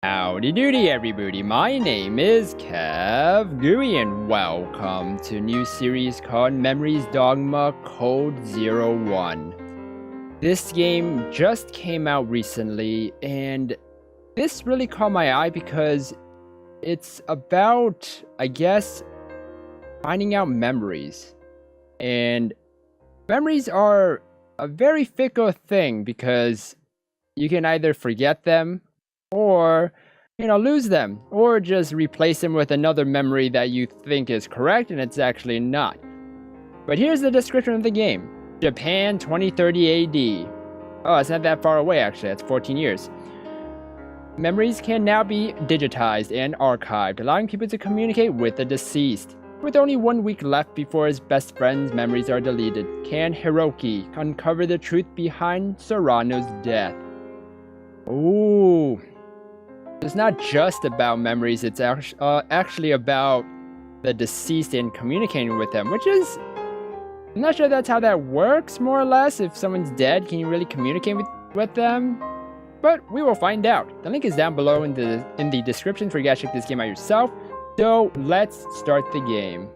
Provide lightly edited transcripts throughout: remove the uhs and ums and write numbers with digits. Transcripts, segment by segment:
Howdy doody everybody, my name is KevGuuey and welcome to a new series called Memories Dogma Code 01. This game just came out recently and this really caught my eye because it's about, I guess, finding out memories. And memories are a very fickle thing because you can either forget them or lose them, or just replace them with another memory that you think is correct and it's actually not. But here's the description of the game. Japan 2030 AD. Oh, it's not that far away actually, that's 14 years. Memories can now be digitized and archived, allowing people to communicate with the deceased. With only 1 week left before his best friend's memories are deleted, can Hiroki uncover the truth behind Serrano's death? Ooh. It's not just about memories, it's actually about the deceased and communicating with them, which is... I'm not sure that's how that works, more or less. If someone's dead, can you really communicate with them? But we will find out. The link is down below in the description for you guys to check this game out yourself. So let's start the game.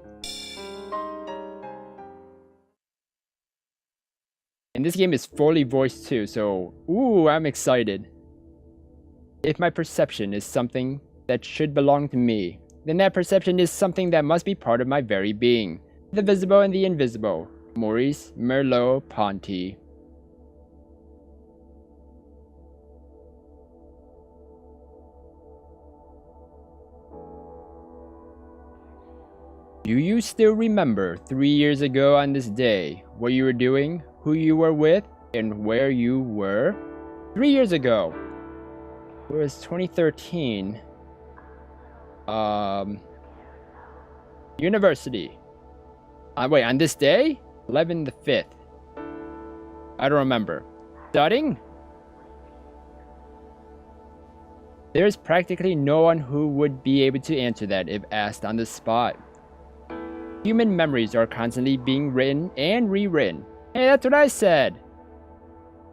And this game is fully voiced too, so ooh, I'm excited. If my perception is something that should belong to me, then that perception is something that must be part of my very being. The visible and the invisible. Maurice Merleau-Ponty. Do you still remember 3 years ago on this day what you were doing, who you were with, and where you were? 3 years ago. It was 2013. University. Wait, on this day? 11 the 5th. I don't remember. Studying? There's practically no one who would be able to answer that if asked on the spot. Human memories are constantly being written and rewritten. Hey, that's what I said!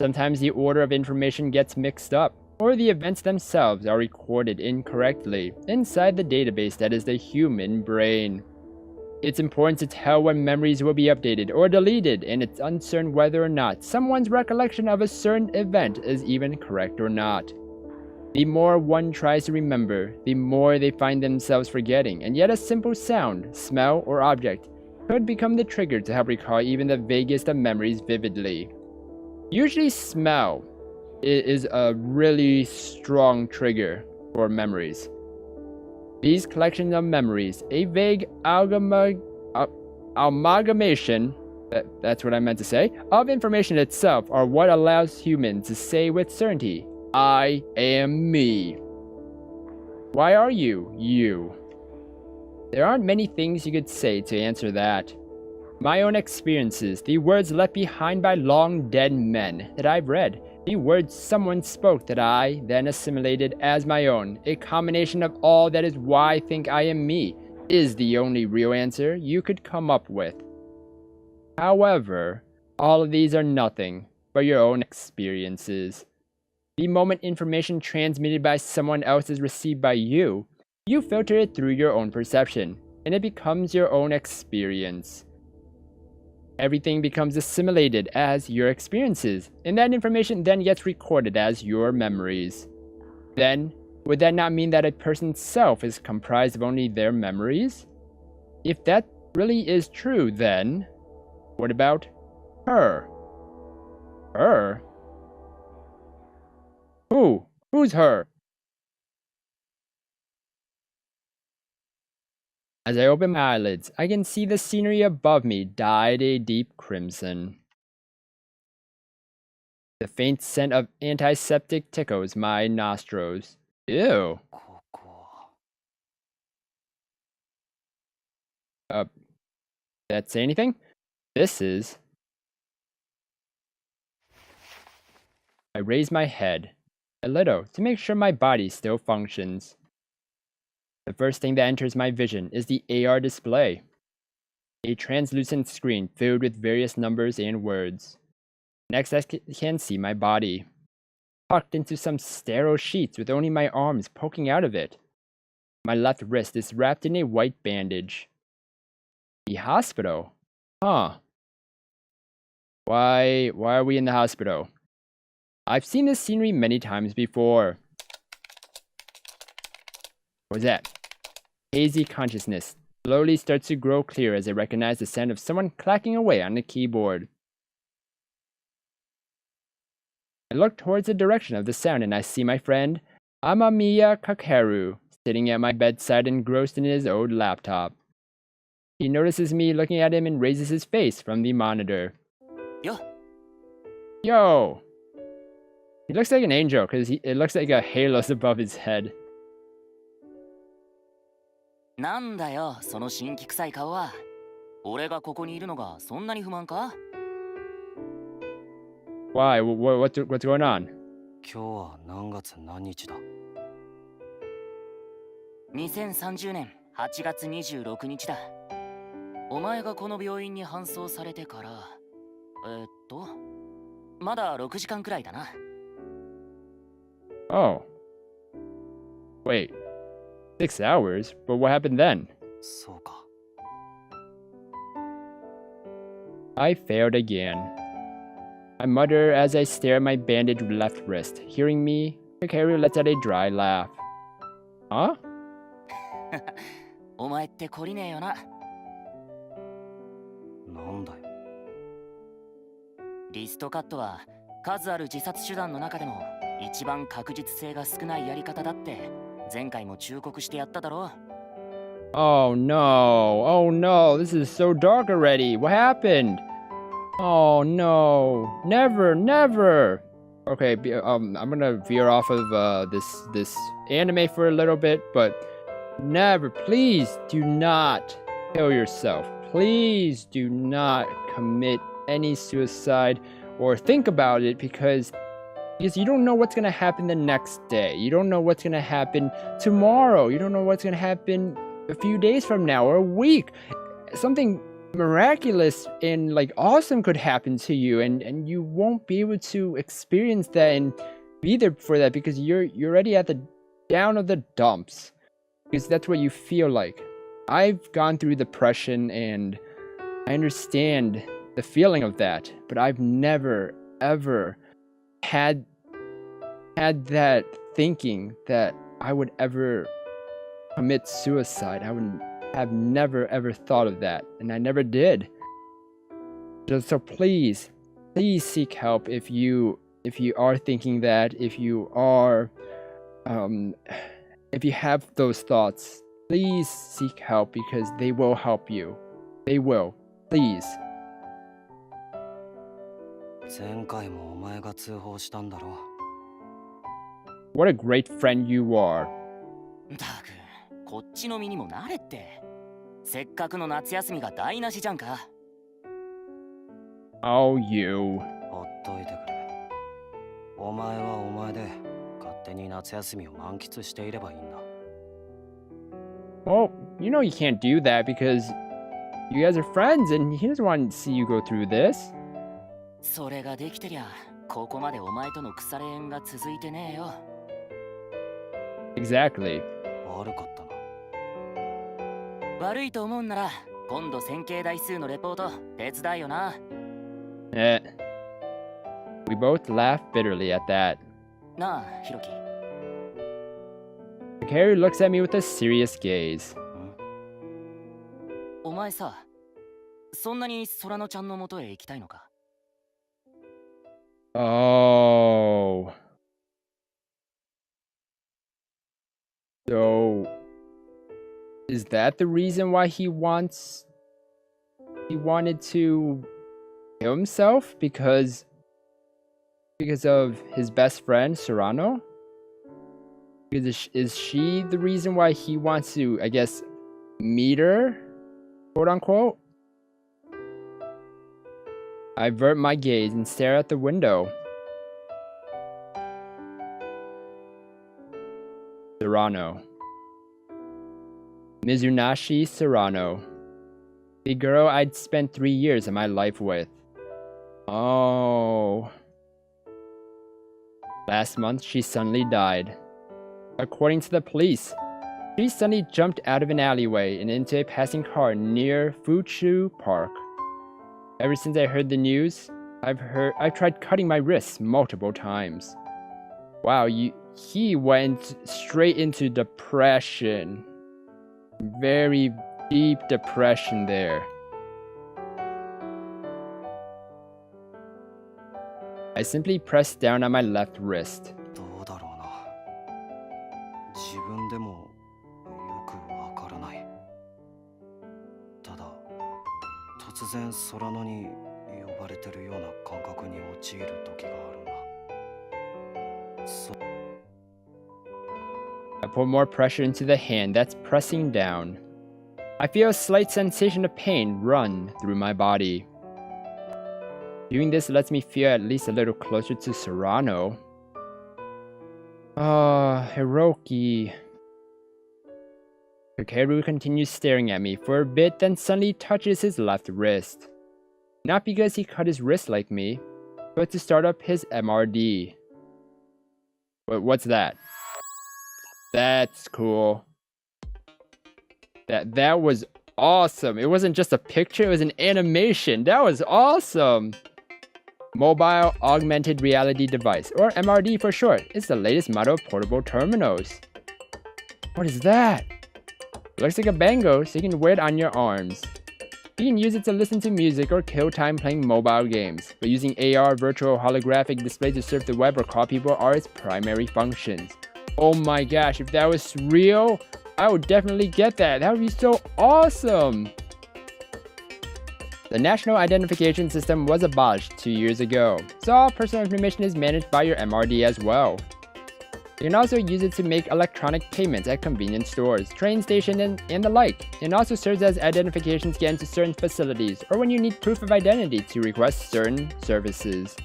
Sometimes the order of information gets mixed up, or the events themselves are recorded incorrectly inside the database that is the human brain. It's important to tell when memories will be updated or deleted, and it's uncertain whether or not someone's recollection of a certain event is even correct or not. The more one tries to remember, the more they find themselves forgetting, and yet a simple sound, smell, or object could become the trigger to help recall even the vaguest of memories vividly. Usually smell is a really strong trigger for memories. These collections of memories, a vague amalgamation, that's what I meant to say, of information itself are what allows humans to say with certainty, I am me. Why are you, you? There aren't many things you could say to answer that. My own experiences, the words left behind by long dead men that I've read, the words someone spoke that I then assimilated as my own, a combination of all that is why I think I am me, is the only real answer you could come up with. However, all of these are nothing but your own experiences. The moment information transmitted by someone else is received by you, you filter it through your own perception, and it becomes your own experience. Everything becomes assimilated as your experiences, and that information then gets recorded as your memories. Then, would that not mean that a person's self is comprised of only their memories? If that really is true, then, what about her? Her? Who? Who's her? As I open my eyelids, I can see the scenery above me dyed a deep crimson. The faint scent of antiseptic tickles my nostrils. Ew. That say anything? This is... I raise my head a little to make sure my body still functions. The first thing that enters my vision is the AR display. A translucent screen filled with various numbers and words. Next, I can see my body. tucked into some sterile sheets with only my arms poking out of it. My left wrist is wrapped in a white bandage. The hospital? Huh. Why are we in the hospital? I've seen this scenery many times before. What was that? Hazy consciousness slowly starts to grow clear as I recognize the sound of someone clacking away on the keyboard. I look towards the direction of the sound and I see my friend, Amamiya Kakeru, sitting at my bedside engrossed in his old laptop. He notices me looking at him and raises his face from the monitor. Yo! He looks like an angel because it looks like a halo's above his head. なんだよ、その新規臭い顔は。俺がここにいるのがそんなに不満か? Why? What's going on? 今日は何月何日だ? 2030年8月26日だ。お前がこの病院に搬送されてから、まだ6時間くらいだな。Oh. Wait. 6 hours? But what happened then? そうか。I failed again. I mutter as I stare at my bandaged left wrist. Hearing me, Kakeru lets out a dry laugh. Huh? お前って懲りねえよな。なんだよ。リストカットは数ある自殺手段の中でも一番確実性が少ないやり方だって前回も忠告してやっただろ。Oh no. Oh no. This is so dark already. What happened? Oh no. Never, never. Okay, I'm gonna veer off of this anime for a little bit, but never, please do not kill yourself. Please do not commit any suicide or think about it because you don't know what's gonna happen the next day. You don't know what's gonna happen tomorrow. You don't know what's gonna happen a few days from now or a week. Something miraculous and like awesome could happen to you, and you won't be able to experience that and be there for that because you're already at the down of the dumps. Because that's what you feel like. I've gone through depression and I understand the feeling of that, but I've never ever had that thinking that I would ever commit suicide. I would have never ever thought of that, and I never did. So please seek help if you are thinking that, if you have those thoughts. Please seek help because they will help you. They will. Please. 前回もお前が通報したんだろ。What a great friend you are. だく、こっちの身にもなれって。せっかくの夏休みが台無しじゃんか。Oh, you. ほっといてくれ。お前はお前で勝手に夏休みを満喫していればいいんだ。Well, you know you can't do that because you guys are friends and he doesn't want to see you go through this. それができてりゃ、ここまでお前との腐れ縁が続いてねえよ。Exactly. 悪かったな。悪いと思うんなら、今度線形代数のレポート手伝いよな。We both laugh bitterly at that. なあ、ヒロキ。Kakeru looks at me with a serious gaze. お前さ、そんなに空野ちゃんの元へ行きたいのか? Oh. So, is that the reason why he wanted to kill himself? Because of his best friend, Serrano? Is she the reason why he wants to, I guess, meet her? Quote unquote? I avert my gaze and stare at the window. Serrano. Mizunashi Serrano. The girl I'd spent 3 years of my life with. Oh. Last month, she suddenly died. According to the police, she suddenly jumped out of an alleyway and into a passing car near Fuchu Park. Ever since I heard the news, I've tried cutting my wrists multiple times. Wow, he went straight into depression. Very deep depression there. I simply pressed down on my left wrist. どうだろうな。自分でもよくわからない。ただ、突然空野に呼ばれてるような感覚に陥る時があるんだ。I put more pressure into the hand that's pressing down. I feel a slight sensation of pain run through my body. Doing this lets me feel at least a little closer to Serrano. Hiroki. Kakeru continues staring at me for a bit, then suddenly touches his left wrist. Not because he cut his wrist like me, but to start up his MRD. What's that? That's cool. That was awesome. It wasn't just a picture, it was an animation. That was awesome. Mobile Augmented Reality Device, or MRD for short, is the latest model of portable terminals. What is that? It looks like a bango, so you can wear it on your arms. You can use it to listen to music or kill time playing mobile games, but using AR, virtual holographic display to surf the web or call people are its primary functions. Oh my gosh, if that was real, I would definitely get that. That would be so awesome. The National Identification System was abolished 2 years ago, so all personal information is managed by your MRD as well. You can also use it to make electronic payments at convenience stores, train stations, and the like. It also serves as identification scan to certain facilities, or when you need proof of identity to request certain services.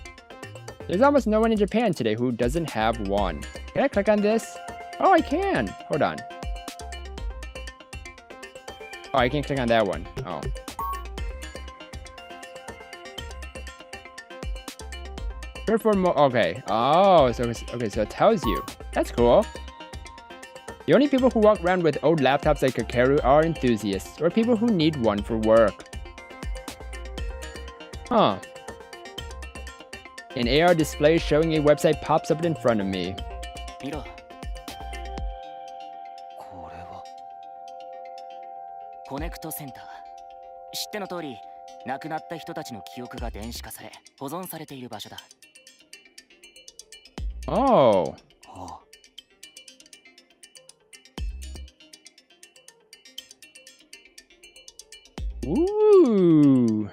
There's almost no one in Japan today who doesn't have one. Can I click on this? Oh, I can! Hold on. Oh, I can't click on that one. Oh. Okay. Oh, so it tells you. That's cool. The only people who walk around with old laptops like Kakeru are enthusiasts, or people who need one for work. Huh. An AR display showing a website pops up in front of me. 見ろ。これは。コネクトセンター。知っての通り、亡くなった人たちの記憶が電子化され、保存されている場所だ。Oh. ああ。Ooh.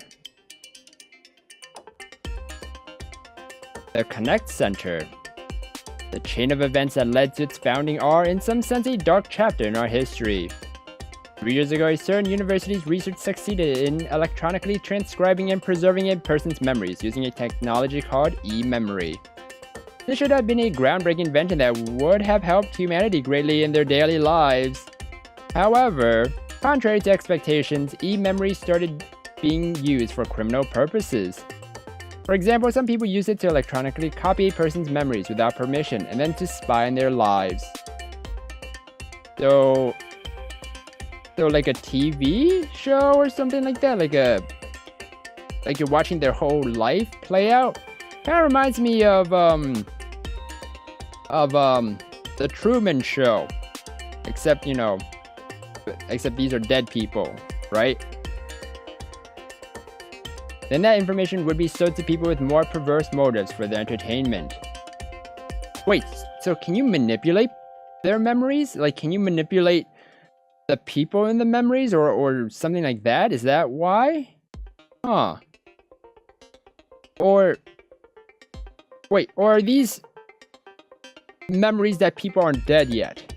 The Connect Center. The chain of events that led to its founding are, in some sense, a dark chapter in our history. 3 years ago, a certain university's research succeeded in electronically transcribing and preserving a person's memories using a technology called e-memory. This should have been a groundbreaking invention that would have helped humanity greatly in their daily lives. However, contrary to expectations, e-memory started being used for criminal purposes. For example, some people use it to electronically copy a person's memories without permission and then to spy on their lives. So like a TV show or something like that, like you're watching their whole life play out. Kind of reminds me of the Truman Show, except these are dead people, right? Then that information would be sold to people with more perverse motives for their entertainment. Wait, so can you manipulate their memories? Like, can you manipulate the people in the memories or something like that? Is that why? Huh. Or are these memories that people aren't dead yet?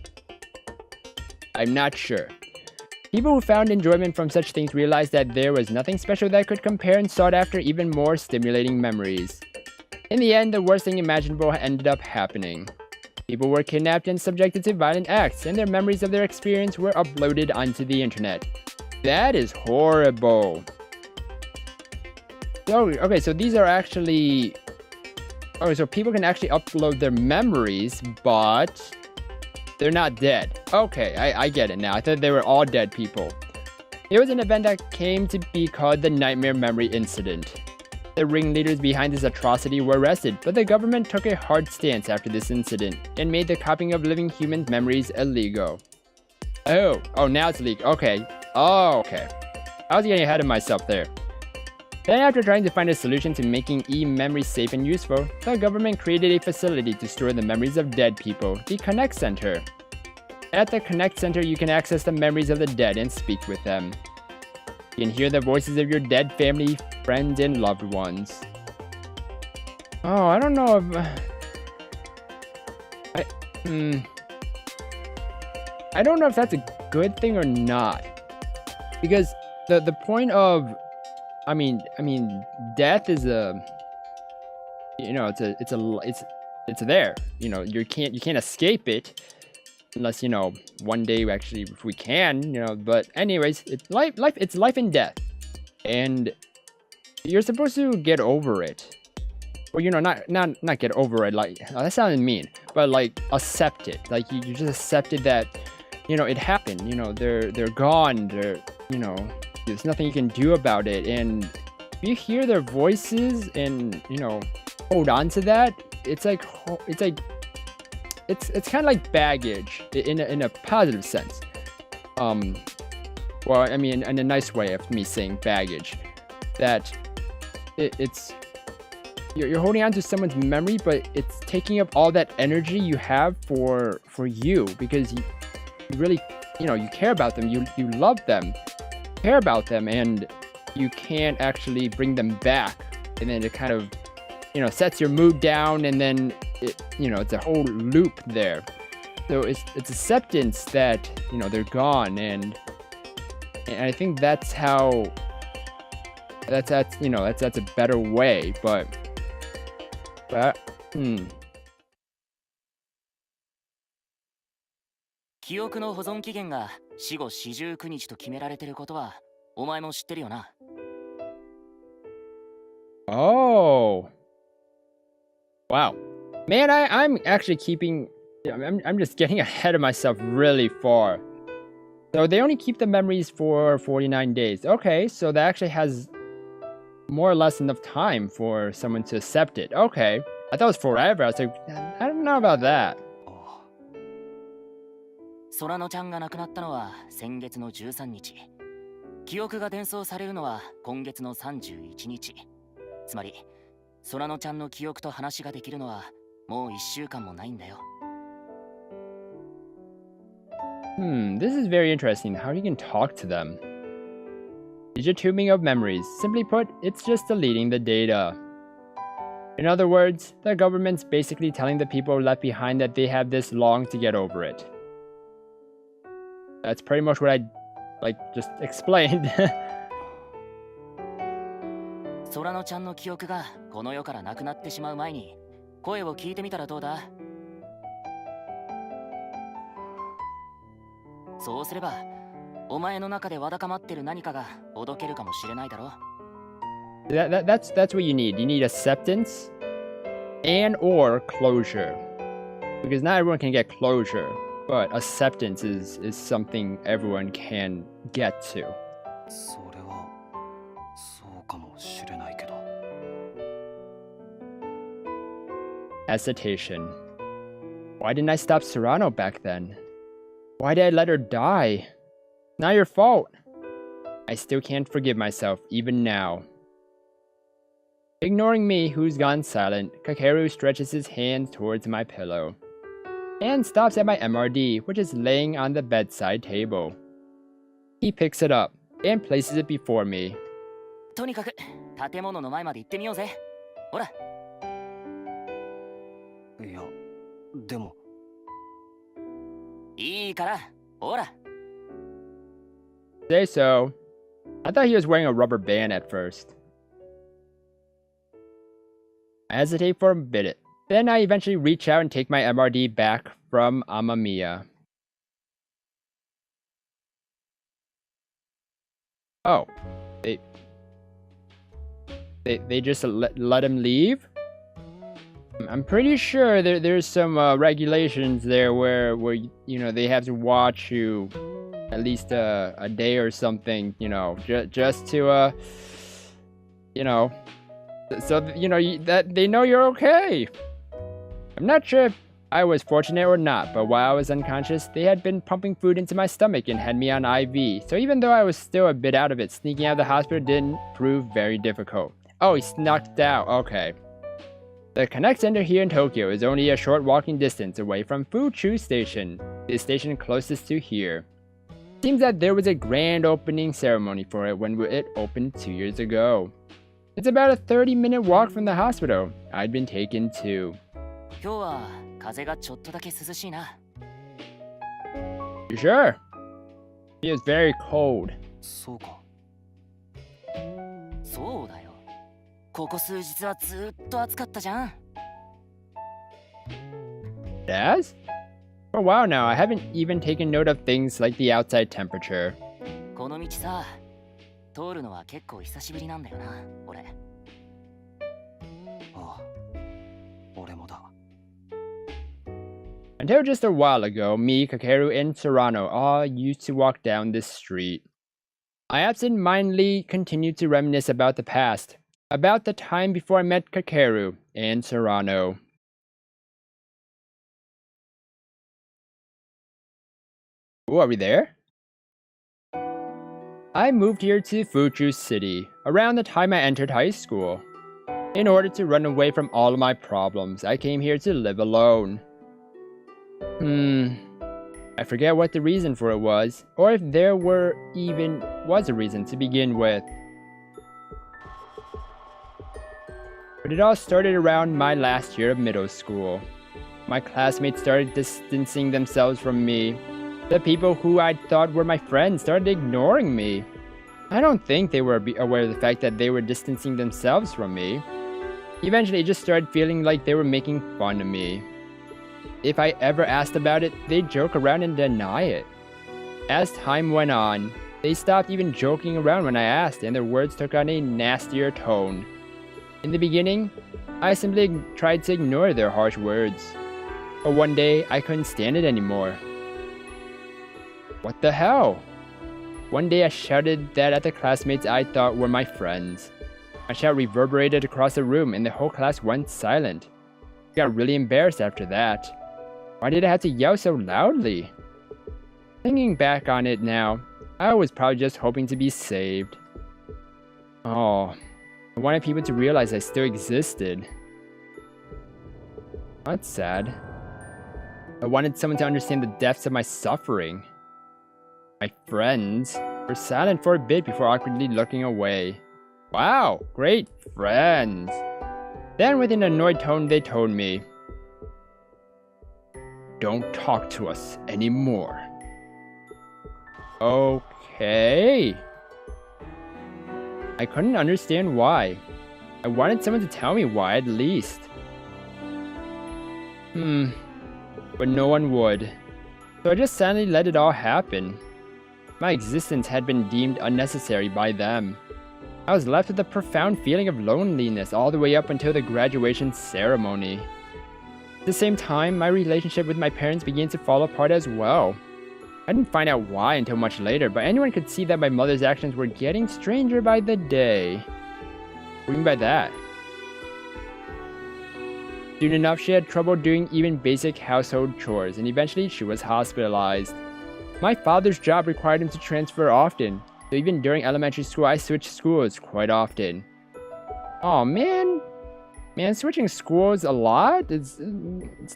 I'm not sure. People who found enjoyment from such things realized that there was nothing special that could compare and sought after even more stimulating memories. In the end, the worst thing imaginable ended up happening. People were kidnapped and subjected to violent acts, and their memories of their experience were uploaded onto the internet. That is horrible. So, okay, so these are actually Oh, so people can actually upload their memories, but they're not dead. Okay, I get it now. I thought they were all dead people. It was an event that came to be called the Nightmare Memory Incident. The ringleaders behind this atrocity were arrested, but the government took a hard stance after this incident and made the copying of living human memories illegal. Oh, now it's legal. Okay. Oh, okay. I was getting ahead of myself there. Then after trying to find a solution to making e-memory safe and useful, the government created a facility to store the memories of dead people, the Connect Center. At the Connect Center, you can access the memories of the dead and speak with them. You can hear the voices of your dead family, friends, and loved ones. Oh, I don't know if... I don't know if that's a good thing or not. Because the point of... I mean, death is a... You know, it's there. You know, you can't escape it. Unless, you know, one day actually, if we can, you know, but anyways, it's life and death. And you're supposed to get over it. Or, you know, not get over it, like, oh, that sounded mean, but like accept it. Like you just accepted that, you know, it happened, you know, they're gone, you know, there's nothing you can do about it. And if you hear their voices and, you know, hold on to that, it's kind of like baggage in a positive sense. Well, I mean, in a nice way of me saying baggage, that you're holding on to someone's memory, but it's taking up all that energy you have for you, because you really, you know, you care about them, you love them, care about them, and you can't actually bring them back, and then it kind of, you know, sets your mood down, and then you know, it's a whole loop there. So it's acceptance that, you know, they're gone, and I think that's how that's you know, that's a better way, but 記憶の保存期限が死後49日と決められてることはお前も知ってるよな。Oh. Wow. Man, I'm actually keeping... I'm just getting ahead of myself really far. So they only keep the memories for 49 days. Okay, so that actually has more or less enough time for someone to accept it. Okay. I thought it was forever. I was like, I don't know about that. 空野ちゃんが亡くなったのは先月の13日。記憶が伝送されるのは今月の31日。つまり、空野ちゃんの記憶と話ができるのはもう1週間もないんだよ。This is very interesting, how you can talk to them. Digituming of memories. Simply put, it's just deleting the data. In other words, the government's basically telling the people left behind that they have this long to get over it. That's pretty much what I, just explained. 空野ちゃんの記憶がこの世からなくなってしまう前に声を聞いてみたらどうだ？そうすればお前の中でわだかまってる何かがほどけるかもしれないだろ。That's what you need. You need acceptance and or closure. Because not everyone can get closure, but acceptance is something everyone can get to. それはそうかもしれないけど。Hesitation. Why didn't I stop Serrano back then? Why did I let her die? Not your fault. I still can't forgive myself, even now. Ignoring me, who's gone silent, Kakeru stretches his hand towards my pillow and stops at my MRD, which is laying on the bedside table. He picks it up and places it before me. とにかく建物の前まで行ってみようぜ。ほら。いや、でも。いいから、ほら。Say so. I thought he was wearing a rubber band at first. I hesitate for a bit. Then I eventually reach out and take my MRD back from Amamiya. Oh. They just let him leave? I'm pretty sure there's some regulations there where you know they have to watch you at least a day or something, you know, just to you know, so you know that they know you're okay. I'm not sure if I was fortunate or not, but while I was unconscious, they had been pumping food into my stomach and had me on IV. So even though I was still a bit out of it, sneaking out of the hospital didn't prove very difficult. Oh, he snuck out. Okay. The Connect Center here in Tokyo is only a short walking distance away from Fuchu Station, the station closest to here. Seems that there was a grand opening ceremony for it when it opened 2 years ago. It's about a 30-minute walk from the hospital I'd been taken to. 今日は風がちょっとだけ涼しいな。 You sure? It was very cold. そうか。そうだよ。ここ数日はずっと暑かったじゃん。 Yes? For a while now, I haven't even taken note of things like the outside temperature. この道さ、通るのは結構久しぶりなんだよな、俺。ああ、俺もだ。 Until just a while ago, me, Kakeru, and Serrano all used to walk down this street. I absent-mindedly continued to reminisce about the past, about the time before I met Kakeru and Serrano. Ooh, are we there? I moved here to Fuchu City around the time I entered high school. In order to run away from all of my problems, I came here to live alone. I forget what the reason for it was, or if there was a reason to begin with. But it all started around my last year of middle school. My classmates started distancing themselves from me. The people who I thought were my friends started ignoring me. I don't think they were aware of the fact that they were distancing themselves from me. Eventually, it just started feeling like they were making fun of me. If I ever asked about it, they'd joke around and deny it. As time went on, they stopped even joking around when I asked, and their words took on a nastier tone. In the beginning, I simply tried to ignore their harsh words. But one day, I couldn't stand it anymore. What the hell? One day I shouted that at the classmates I thought were my friends. My shout reverberated across the room and the whole class went silent. I got really embarrassed after that. Why did I have to yell so loudly? Thinking back on it now, I was probably just hoping to be saved. Oh, I wanted people to realize I still existed. That's sad. I wanted someone to understand the depths of my suffering. My friends were silent for a bit before awkwardly looking away. Wow, great friends. Then with an annoyed tone they told me, "Don't talk to us anymore." Okay. I couldn't understand why. I wanted someone to tell me why at least. But no one would. So I just silently let it all happen. My existence had been deemed unnecessary by them. I was left with a profound feeling of loneliness all the way up until the graduation ceremony. At the same time, my relationship with my parents began to fall apart as well. I didn't find out why until much later, but anyone could see that my mother's actions were getting stranger by the day. What do you mean by that? Soon enough, she had trouble doing even basic household chores, and eventually she was hospitalized. My father's job required him to transfer often, so even during elementary school, I switched schools quite often. Oh man, switching schools a lot? It's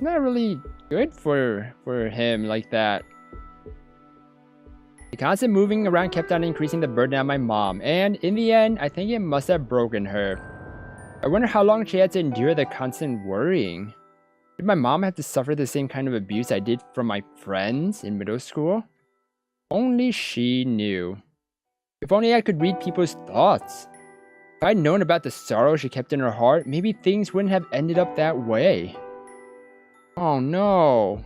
not really good for him like that. The constant moving around kept on increasing the burden on my mom, and in the end, I think it must have broken her. I wonder how long she had to endure the constant worrying. Did my mom have to suffer the same kind of abuse I did from my friends in middle school? Only she knew. If only I could read people's thoughts. If I'd known about the sorrow she kept in her heart, maybe things wouldn't have ended up that way. Oh no.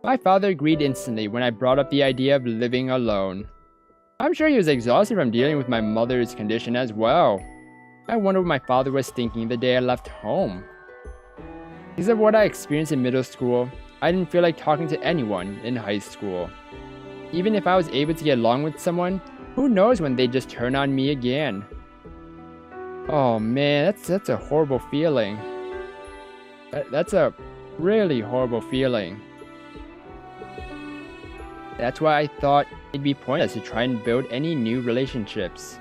My father agreed instantly when I brought up the idea of living alone. I'm sure he was exhausted from dealing with my mother's condition as well. I wonder what my father was thinking the day I left home. Because of what I experienced in middle school, I didn't feel like talking to anyone in high school. Even if I was able to get along with someone, who knows when they'd just turn on me again. Oh man, that's a horrible feeling. That's a really horrible feeling. That's why I thought it'd be pointless to try and build any new relationships.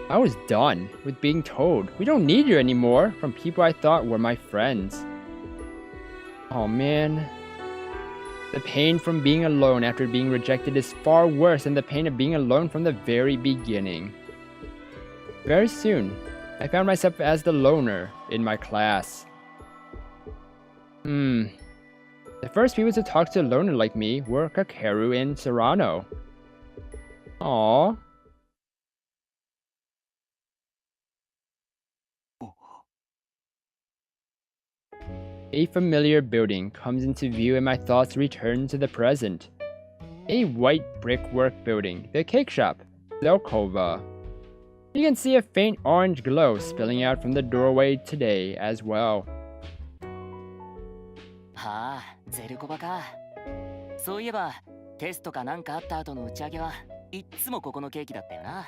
I was done with being told, "We don't need you anymore," from people I thought were my friends. Oh man. The pain from being alone after being rejected is far worse than the pain of being alone from the very beginning. Very soon, I found myself as the loner in my class. The first people to talk to a loner like me were Kakeru and Serrano. Aww. A familiar building comes into view and my thoughts return to the present. A white brickwork building, the cake shop, Zelkova. You can see a faint orange glow spilling out from the doorway today as well. はあ、ゼルコバか。そういえば、テストかなんかあった後の打ち上げはいっつもここのケーキだったよな。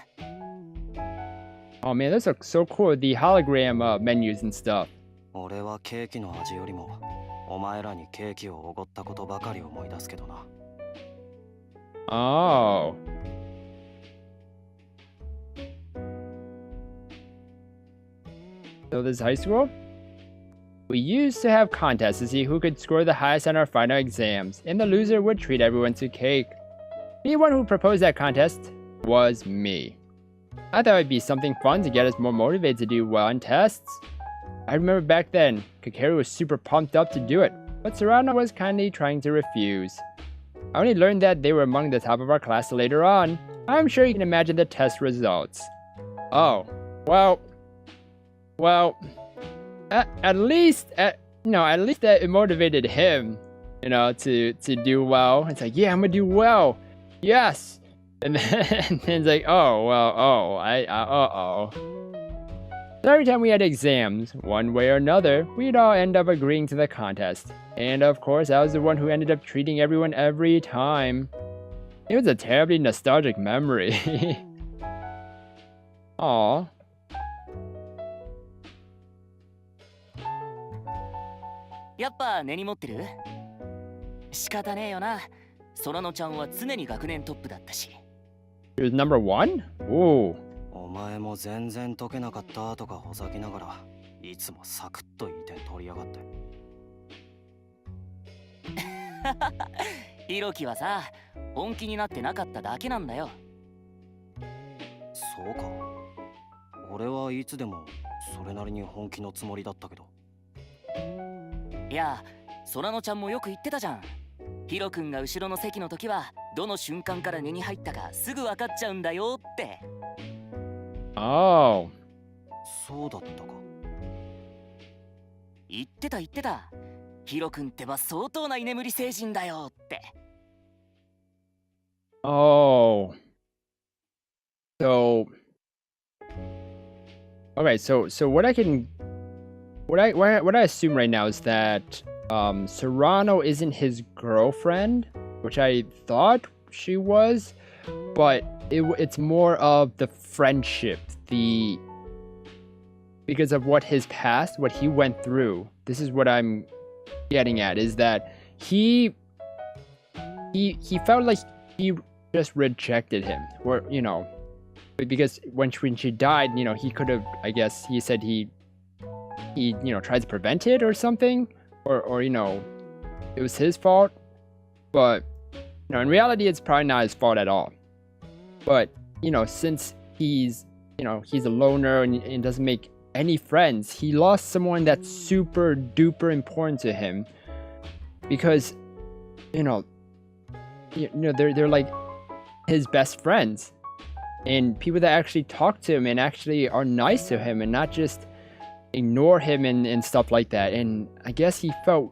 Oh man, those look so cool, the hologram menus and stuff. 俺はケーキの味よりもお前らにケーキをおごったことばかり思い出すけどな。Oh. So this is high school? We used to have contests to see who could score the highest on our final exams, and the loser would treat everyone to cake. The one who proposed that contest was me. I thought it'd be something fun to get us more motivated to do well on tests. I remember back then, Kakeru was super pumped up to do it, but Serrano was kindly trying to refuse. I only learned that they were among the top of our class later on. I'm sure you can imagine the test results. Oh, well, at least that it motivated him, to do well. It's like, yeah, I'm gonna do well, yes, and then it's like, So every time we had exams, one way or another, we'd all end up agreeing to the contest. And of course, I was the one who ended up treating everyone every time. It was a terribly nostalgic memory. Aww. やっぱ根に持ってる？仕方ねえよな。空野ちゃんは常に学年トップだったし。He was number one? Ooh. お前も全然解けなかったとかほざきながらいつもサクッといい点取りやがって。ひろきはさ、本気になってなかっただけなんだよ。そうか。俺はいつでもそれなりに本気のつもりだったけど。いや、空野ちゃんもよく言ってたじゃん。ヒロくんが後ろの席の時はどの瞬間から根に入ったかすぐ分かっちゃうんだよって。Oh. そうだったか。言ってた。ヒロくんってば相当な居眠り星人だよって。Oh. So. Okay, so what I assume right now is that Serrano isn't his girlfriend, which I thought she was, but it's more of the friendship, because of what his past, what he went through. This is what I'm getting at, is that he felt like he just rejected him, or because when she died, he could have, I guess he said he tried to prevent it or something, or it was his fault, but in reality it's probably not his fault at all. But since he's a loner and doesn't make any friends, he lost someone that's super duper important to him, because they're like his best friends and people that actually talk to him and actually are nice to him and not just ignore him and stuff like that. And I guess he felt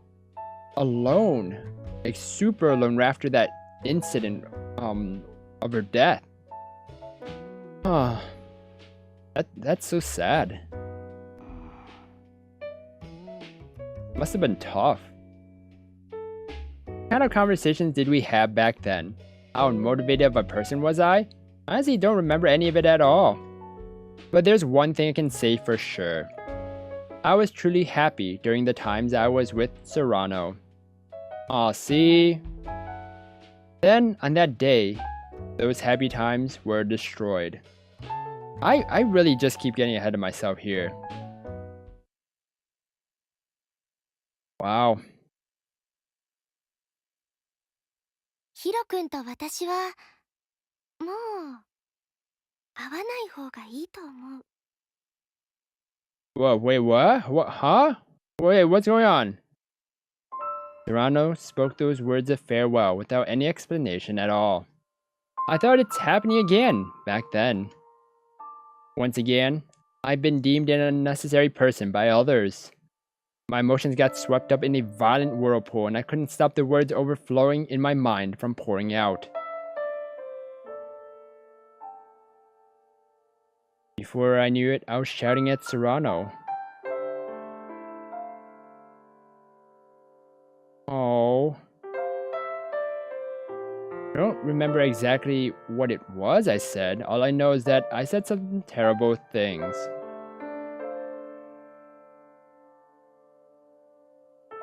alone, like super alone after that incident of her death. That's so sad. Must have been tough. What kind of conversations did we have back then? How unmotivated of a person was I? I honestly don't remember any of it at all. But there's one thing I can say for sure. I was truly happy during the times I was with Serrano. Aw, see? Then, on that day, those happy times were destroyed. I really just keep getting ahead of myself here. Wow. ヒロ君と私はもう会わない方がいいと思う。 Whoa, wait, what? What, huh? Wait, what's going on? Serrano spoke those words of farewell without any explanation at all. I thought it's happening again, back then. Once again, I've been deemed an unnecessary person by others. My emotions got swept up in a violent whirlpool and I couldn't stop the words overflowing in my mind from pouring out. Before I knew it, I was shouting at Serrano. Oh. I don't remember exactly what it was I said. All I know is that I said some terrible things.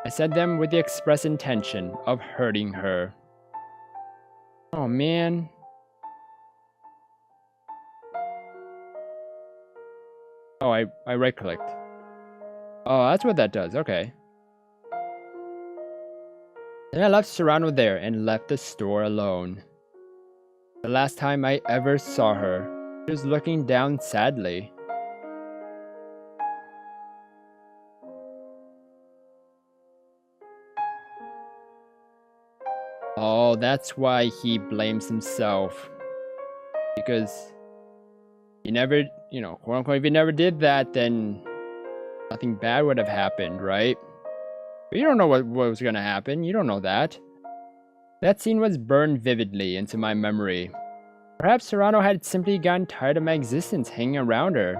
I said them with the express intention of hurting her. Oh man. Oh, I right-clicked. Oh, that's what that does, okay. Then I left Serrano there and left the store alone. The last time I ever saw her, she was looking down sadly. Oh, that's why he blames himself. Because he never, quote unquote, if he never did that, then nothing bad would have happened, right? But you don't know what was going to happen. You don't know that. That scene was burned vividly into my memory. Perhaps Serrano had simply gotten tired of my existence hanging around her.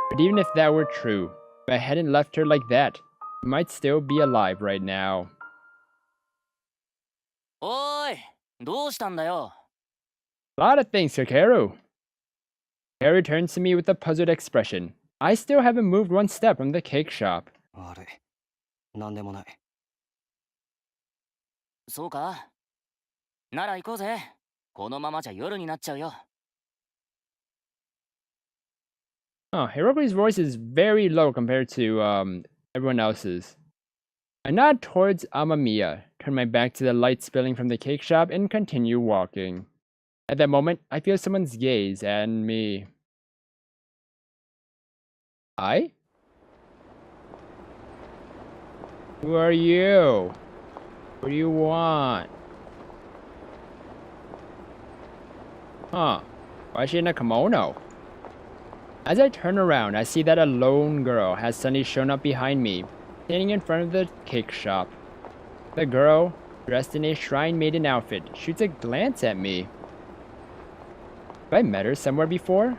But even if that were true, if I hadn't left her like that, she might still be alive right now. おーい、どうしたんだよ。 A lot of things, Kakeru. Kakeru turns to me with a puzzled expression. I still haven't moved one step from the cake shop. あれ、なんでもない。そうか。なら行こうぜ。このままじゃ夜になっちゃうよ。 Oh, Hiroki's voice is very low compared to everyone else's. I nod towards Amamiya, turn my back to the light spilling from the cake shop, and continue walking. At that moment, I feel someone's gaze at me. I? Who are you? What do you want? Huh. Why is she in a kimono? As I turn around, I see that a lone girl has suddenly shown up behind me, standing in front of the cake shop. The girl, dressed in a shrine maiden outfit, shoots a glance at me. Have I met her somewhere before?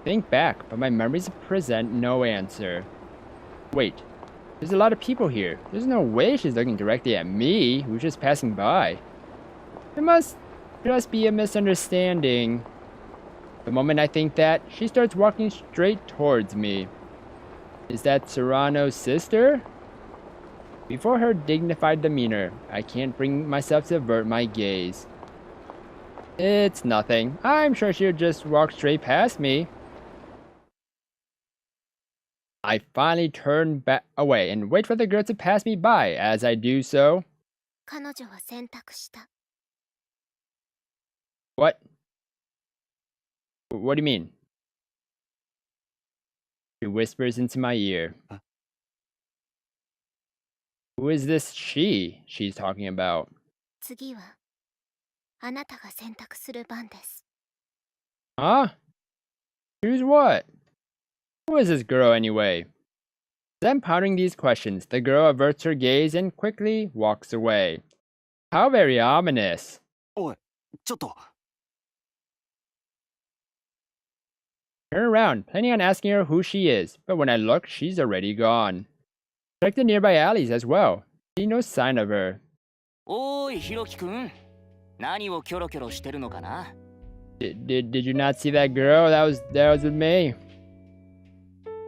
Think back, but my memories present no answer. Wait, there's a lot of people here. There's no way she's looking directly at me, who's just passing by. It must just be a misunderstanding. The moment I think that, she starts walking straight towards me. Is that Serrano's sister? Before her dignified demeanor, I can't bring myself to avert my gaze. It's nothing. I'm sure she'll just walk straight past me. I finally turn back away and wait for the girl to pass me by. As I do so... 彼女は選択した。 What? What do you mean? She whispers into my ear. Huh? Who is this she she's talking about? 次はあなたが選択する番です。 Huh? Choose what? Who is this girl anyway? As I'm pondering these questions, the girl averts her gaze and quickly walks away. How very ominous. おい、ちょっと。 Turn around, planning on asking her who she is, but when I look, she's already gone. Check the nearby alleys as well. See no sign of her. おーい、ひろきくん。何をキョロキョロしてるのかな？ Did you not see that girl? That was with me.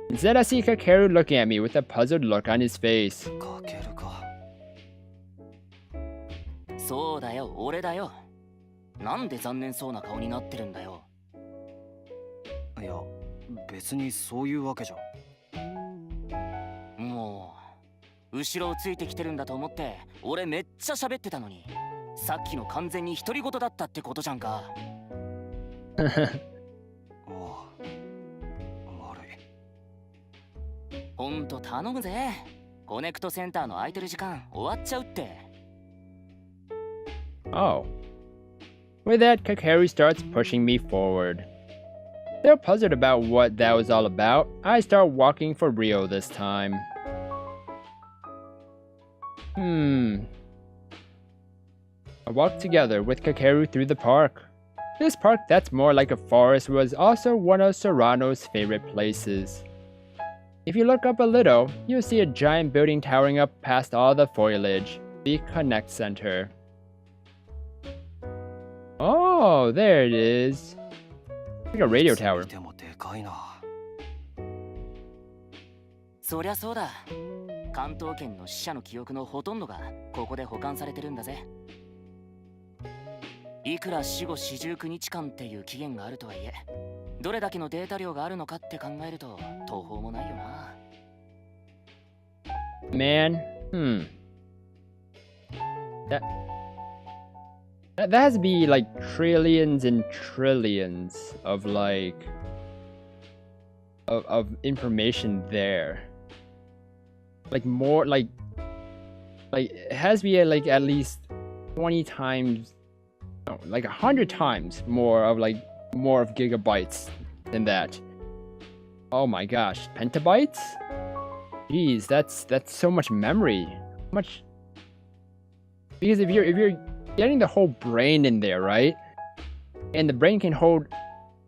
Instead, I see Kakeru looking at me with a puzzled look on his face. かけるか。そうだよ、俺だよ。なんで残念そうな顔になってるんだよ。いや、別にそういうわけじゃ。もう、後ろをついてきてるんだと思って、俺めっちゃ喋ってたのに、さっきの完全に独り言だったってことじゃんか。ああ、悪い。ほんと頼むぜ。コネクトセンターの空いてる時間終わっちゃうって。Oh. With that, Kakeru starts pushing me forward. Still puzzled about what that was all about, I start walking for real this time. I walked together with Kakeru through the park. This park that's more like a forest was also one of Serrano's favorite places. If you look up a little, you'll see a giant building towering up past all the foliage, the Connect Center. Oh, there it is. Like a radio tower. でもでかいな。そりゃそうだ。関東圏の死者の記憶のほとんどがここで保管されてるんだぜ。いくら死後四十九日間っていう期限があるとはいえ、どれだけのデータ量があるのかって考えると途方もないよな。Man, That has to be like trillions and trillions of like of information there. Like more like it has to be like at least 20 times, no, like 100 times more of gigabytes than that. Oh my gosh, petabytes? Jeez, that's so much memory. Much, because if you're getting the whole brain in there, right? And the brain can hold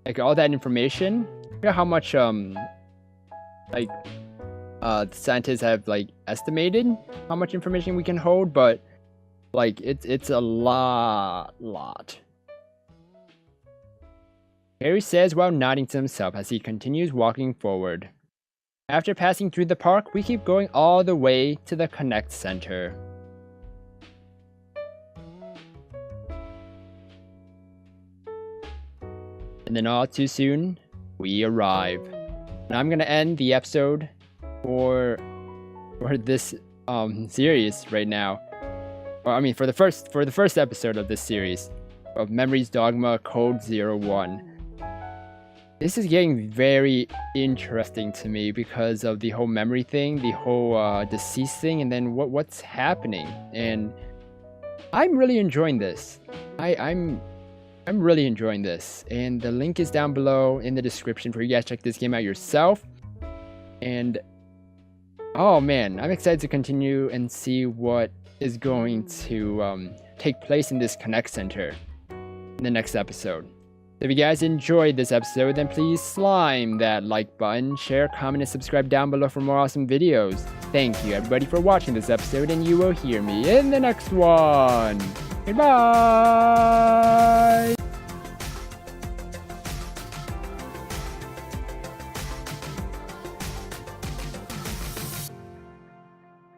like all that information. Look at how much scientists have like estimated how much information we can hold, but like it's a lot. Harry says while nodding to himself as he continues walking forward. After passing through the park, we keep going all the way to the Connect Center. And then all too soon, we arrive. And I'm gonna end the episode for this series right now. Or I mean for the first episode of this series of Memories Dogma Code 01. This is getting very interesting to me because of the whole memory thing, the whole deceased thing, and then what's happening. And I'm really enjoying this. I'm really enjoying this, and the link is down below in the description for you guys to check this game out yourself. And oh man, I'm excited to continue and see what is going to take place in this Connect Center in the next episode. If you guys enjoyed this episode, then please slime that like button, share, comment, and subscribe down below for more awesome videos. Thank you everybody for watching this episode, and you will hear me in the next one. Goodbye!